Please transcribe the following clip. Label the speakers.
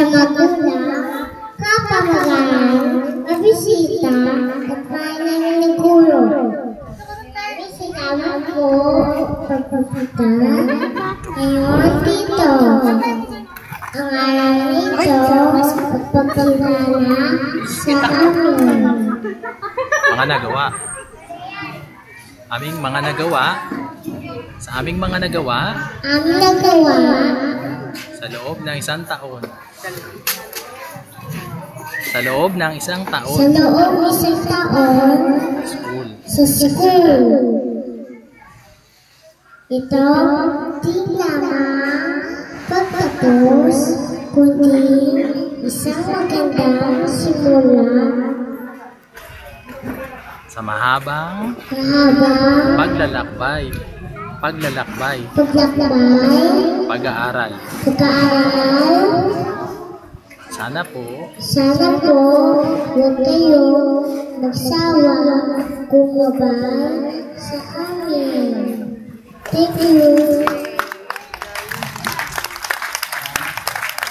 Speaker 1: sa magulang, kapamagaan, mabisita, at paanamin ng guro. Sinama ko pagpapunta ngayon dito. Ang aral nito pagpapagana sa amin.
Speaker 2: Mga nagawa. Aming mga nagawa. Sa aming mga nagawa.
Speaker 1: Aming nagawa.
Speaker 2: Sa loob ng isang taon. Sa loob ng isang taon.
Speaker 1: Sa loob ng isang taon.
Speaker 2: School.
Speaker 1: Sa school. Ito, di lamang pagtapos, kundi isang magandang simula
Speaker 2: sa mahabang paglalakbay, pag-aaral. Sana po,
Speaker 1: huwag kayo magsawa kumabay sa amin. Thank you.